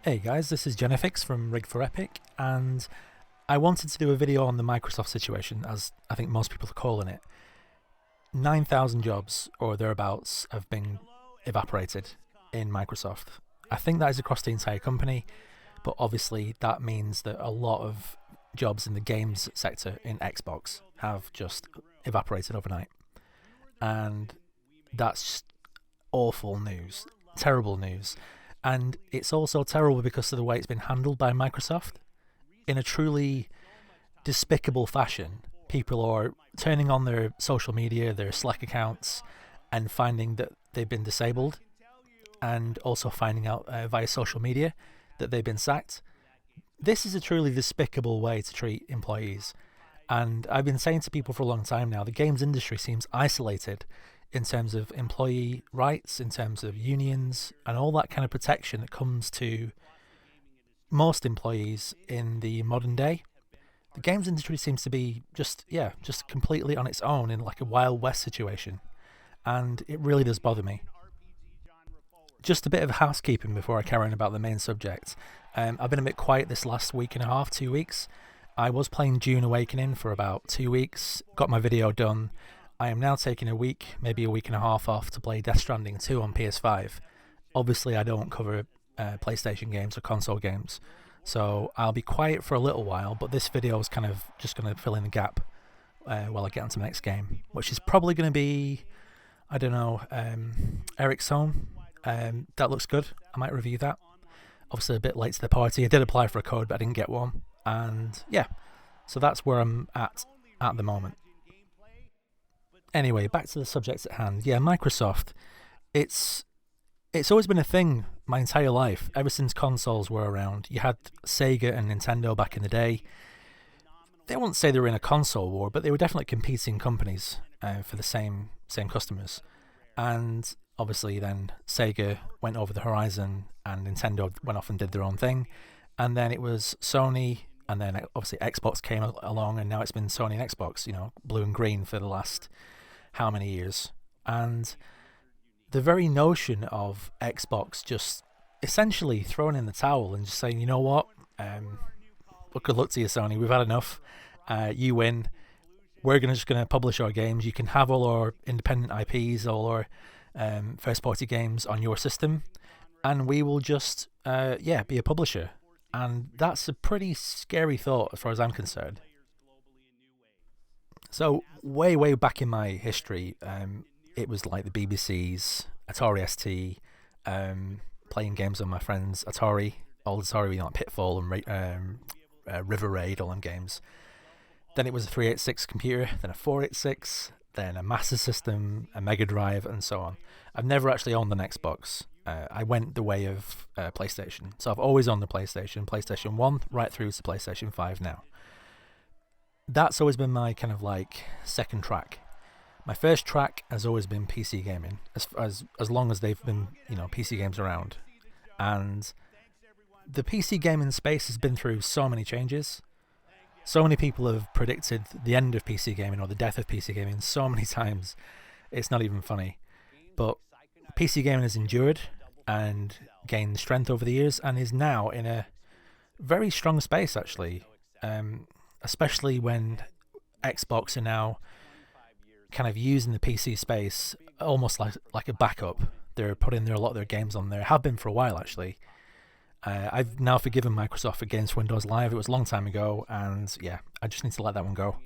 Hey guys, this is Genefix from Rig for Epic, and I wanted to do a video on the Microsoft situation, as I think most people are calling it. 9,000 jobs, or thereabouts, have been evaporated in Microsoft. I think that is across the entire company, but obviously that means that a lot of jobs in the games sector in Xbox have just evaporated overnight. And that's awful news, terrible news. And it's also terrible because of the way it's been handled by Microsoft in a truly despicable fashion. People are turning on their social media, their Slack accounts, and finding that they've been disabled, and also finding out via social media that they've been sacked. This is a truly despicable way to treat employees. And I've been saying to people for a long time now, the games industry seems isolated in terms of employee rights, in terms of unions, and all that kind of protection that comes to most employees in the modern day. The games industry seems to be just completely on its own in like a Wild West situation, and it really does bother me. Just a bit of housekeeping before I carry on about the main subject. I've been a bit quiet this last week and a half, 2 weeks. I was playing Dune Awakening for about 2 weeks, got my video done. I am now taking a week, maybe a week and a half off to play Death Stranding 2 on PS5. Obviously I don't cover PlayStation games or console games, so I'll be quiet for a little while, but this video is kind of just going to fill in the gap while I get onto the next game, which is probably going to be, I don't know, Eric's Home. That looks good. I might review that. Obviously a bit late to the party. I did apply for a code, but I didn't get one. And yeah, so that's where I'm at the moment. Anyway, back to the subject at hand. Yeah, Microsoft. It's always been a thing my entire life, ever since consoles were around. You had Sega and Nintendo back in the day. They wouldn't say they were in a console war, but they were definitely competing companies for the same customers. And obviously then Sega went over the horizon and Nintendo went off and did their own thing. And then it was Sony, and then obviously Xbox came along, and now it's been Sony and Xbox, blue and green for the last how many years. And the very notion of Xbox just essentially throwing in the towel and just saying, you know what, well, good luck to you, Sony, we've had enough, you win, we're just going to publish our games, you can have all our independent IPs, all our first party games on your system, and we will just be a publisher. And that's a pretty scary thought as far as I'm concerned. So way back in my history, it was like the BBC's, Atari ST, playing games on my friend's Atari, old Atari, like Pitfall and River Raid, all them games. Then it was a 386 computer, then a 486, then a Master System, a Mega Drive, and so on. I've never actually owned an Xbox. I went the way of PlayStation. So I've always owned the PlayStation 1, right through to PlayStation 5 now. That's always been my kind of like second track. My first track has always been PC gaming, as long as they've been, PC games around. And the PC gaming space has been through so many changes. So many people have predicted the end of PC gaming or the death of PC gaming so many times. It's not even funny. But PC gaming has endured and gained strength over the years and is now in a very strong space, actually. Especially when Xbox are now kind of using the PC space almost like a backup. They're putting a lot of their games on there. Have been for a while, actually. I've now forgiven Microsoft against Windows Live. It was a long time ago, and yeah, I just need to let that one go.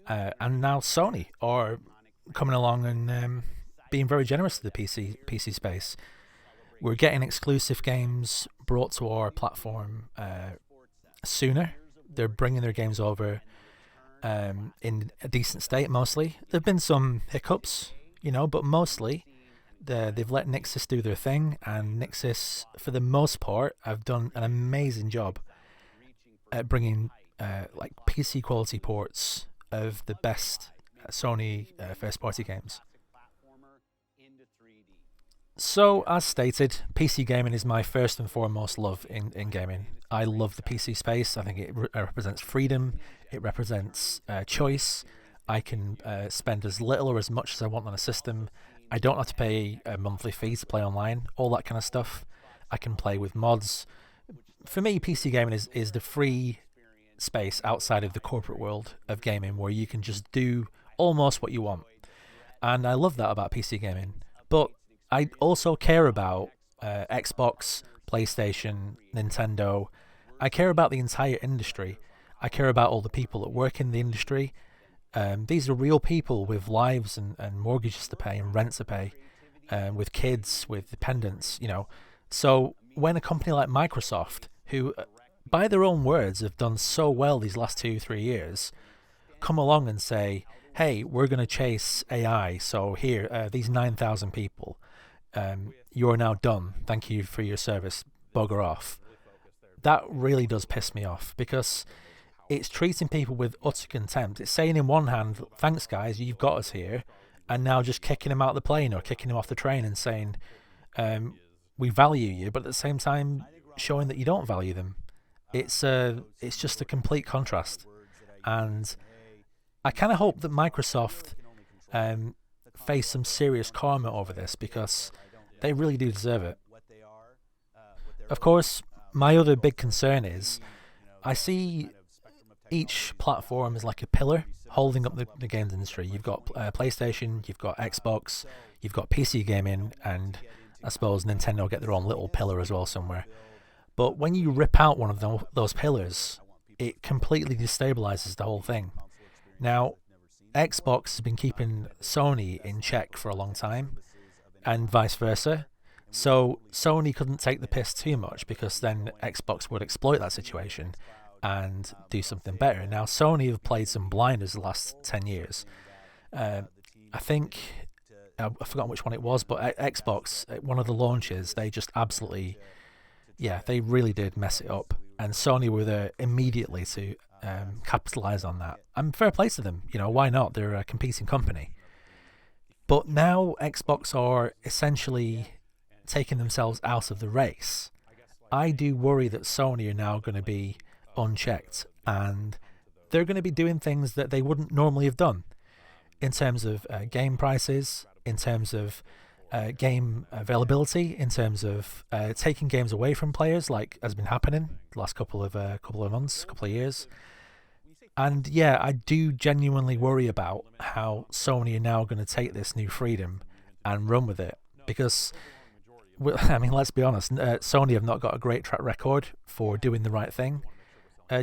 And now Sony are coming along and being very generous to the PC space. We're getting exclusive games brought to our platform sooner. They're bringing their games over in a decent state, mostly. There have been some hiccups, but mostly they've let Nixxes do their thing, and Nixxes, for the most part, have done an amazing job at bringing like PC quality ports of the best Sony first-party games. So, as stated, PC gaming is my first and foremost love in gaming. I love the PC space. I think it represents freedom. It represents choice. I can spend as little or as much as I want on a system. I don't have to pay a monthly fee to play online, all that kind of stuff. I can play with mods, For me, PC gaming is the free space outside of the corporate world of gaming where you can just do almost what you want. And I love that about PC gaming. But I also care about Xbox, PlayStation, Nintendo. I care about the entire industry. I care about all the people that work in the industry. These are real people with lives and mortgages to pay and rent to pay, with kids, with dependents. So when a company like Microsoft, who, by their own words, have done so well these last 2, 3 years, come along and say, hey, we're going to chase AI. So here, these 9,000 people, you're now done. Thank you for your service. Bugger off. That really does piss me off because it's treating people with utter contempt. It's saying in one hand, thanks guys, you've got us here, and now just kicking them out of the plane or kicking them off the train and saying, we value you, but at the same time showing that you don't value them. It's just a complete contrast. And I kind of hope that Microsoft face some serious karma over this because they really do deserve it. Of course, my other big concern is I see each platform is like a pillar holding up the games industry. You've got PlayStation, you've got Xbox, you've got PC gaming, and I suppose Nintendo get their own little pillar as well somewhere. But when you rip out one of those pillars, it completely destabilizes the whole thing. Now, Xbox has been keeping Sony in check for a long time, and vice versa. So Sony couldn't take the piss too much because then Xbox would exploit that situation and do something better. Now, Sony have played some blinders the last 10 years. I think, I've forgotten which one it was, but Xbox, at one of the launches, they just absolutely, they really did mess it up. And Sony were there immediately to capitalise on that. And fair play to them, why not? They're a competing company. But now Xbox are essentially taking themselves out of the race. I do worry that Sony are now going to be unchecked and they're going to be doing things that they wouldn't normally have done in terms of game prices, in terms of game availability, in terms of taking games away from players, like has been happening the last couple of months, couple of years. And I do genuinely worry about how Sony are now going to take this new freedom and run with it because, let's be honest, Sony have not got a great track record for doing the right thing.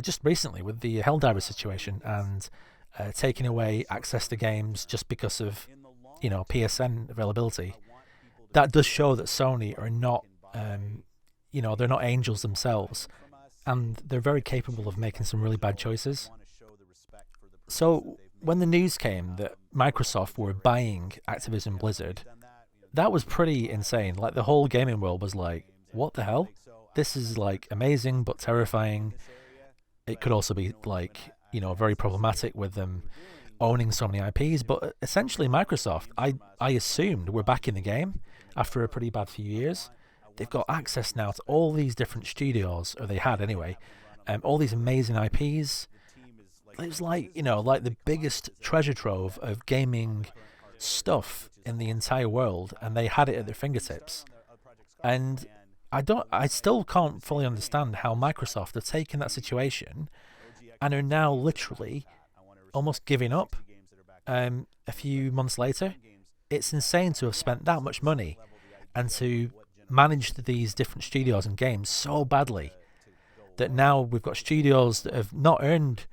Just recently with the Helldivers situation and taking away access to games just because of PSN availability, that does show that Sony are not they're not angels themselves, and they're very capable of making some really bad choices. So when the news came that Microsoft were buying Activision Blizzard, that was pretty insane. Like, the whole gaming world was like, what the hell? This is like amazing but terrifying. It could also be like, very problematic with them owning so many IPs. But essentially, Microsoft, I assumed, were back in the game after a pretty bad few years. They've got access now to all these different studios, or they had anyway, all these amazing IPs. It was like, like the biggest treasure trove of gaming stuff in the entire world, and they had it at their fingertips. And I still can't fully understand how Microsoft are taking that situation and are now literally almost giving up a few months later. It's insane to have spent that much money and to manage these different studios and games so badly that now we've got studios that have not earned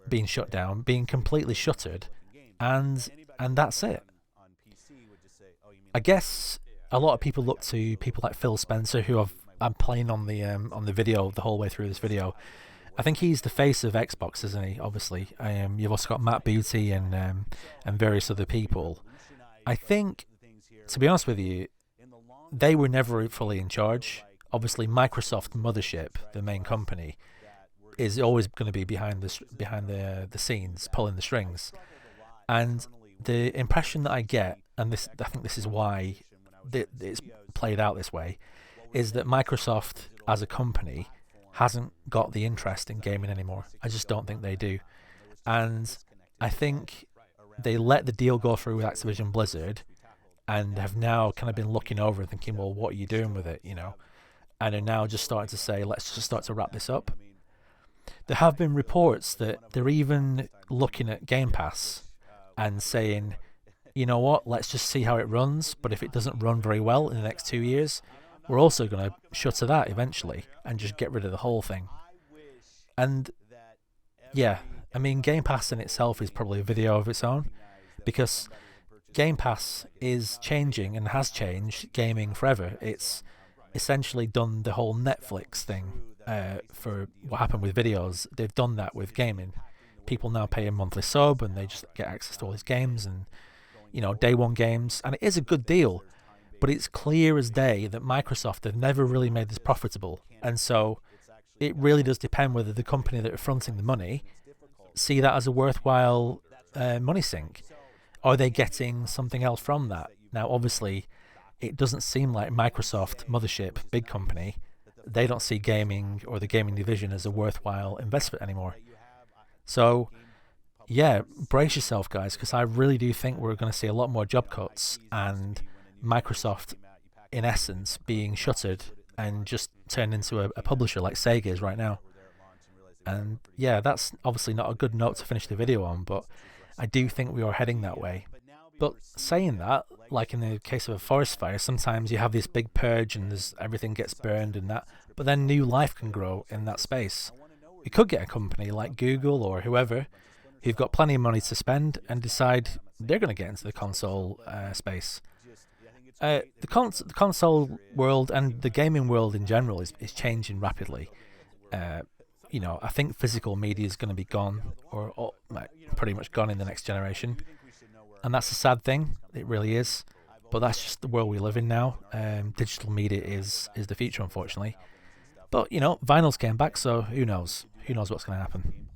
being shut down, being completely shuttered, and that's it. I guess a lot of people look to people like Phil Spencer, who I'm playing on the video the whole way through this video. I think he's the face of Xbox, isn't he? Obviously, you've also got Matt Booty and various other people. I think, to be honest with you, they were never fully in charge. Obviously, Microsoft mothership, the main company, is always going to be behind the scenes, pulling the strings. And the impression that I get, and I think this is why it's played out this way, is that Microsoft as a company hasn't got the interest in gaming anymore. I just don't think they do. And I think they let the deal go through with Activision Blizzard and have now kind of been looking over and thinking, well, what are you doing with it, and are now just starting to say, let's just start to wrap this up. There have been reports that they're even looking at Game Pass and saying, you know what, let's just see how it runs, but if it doesn't run very well in the next 2 years, we're also going to shutter that eventually and just get rid of the whole thing. And yeah, I mean, Game Pass in itself is probably a video of its own, because Game Pass is changing and has changed gaming forever. It's essentially done the whole Netflix thing for what happened with videos. They've done that with gaming. People now pay a monthly sub and they just get access to all these games and, day one games. And it is a good deal, but it's clear as day that Microsoft have never really made this profitable. And so it really does depend whether the company that are fronting the money see that as a worthwhile money sink. Are they getting something else from that? Now, obviously, it doesn't seem like Microsoft, mothership, big company, they don't see gaming or the gaming division as a worthwhile investment anymore. So, yeah, brace yourself, guys, because I really do think we're going to see a lot more job cuts and Microsoft, in essence, being shuttered and just turned into a publisher like Sega is right now. And yeah, that's obviously not a good note to finish the video on, but I do think we are heading that way. But saying that, like in the case of a forest fire, sometimes you have this big purge and everything gets burned and that, but then new life can grow in that space. We could get a company like Google or whoever who've got plenty of money to spend and decide they're going to get into the console space. The console world and the gaming world in general is changing rapidly. I think physical media is going to be gone, or pretty much gone in the next generation. And that's a sad thing. It really is. But that's just the world we live in now. Digital media is the future, unfortunately. But, vinyl's came back, so who knows? Who knows what's going to happen?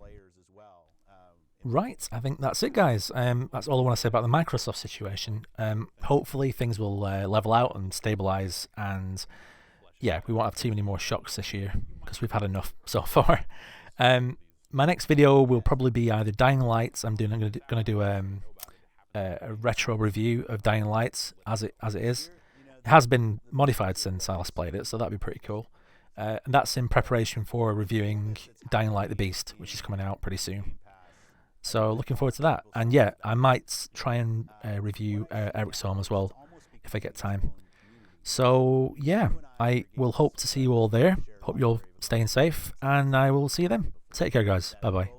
Right, I think that's it, guys. That's all I want to say about the Microsoft situation. Hopefully things will level out and stabilise, and yeah, we won't have too many more shocks this year, because we've had enough so far. My next video will probably be either Dying Light. I'm going to do a retro review of Dying Light as it is. It has been modified since I last played it, so that'd be pretty cool. And that's in preparation for reviewing Dying Light the Beast, which is coming out pretty soon. So looking forward to that. And yeah, I might try and review Eric's Home as well if I get time. So yeah, I will hope to see you all there. Hope you're all staying safe, and I will see you then. Take care, guys. Bye bye.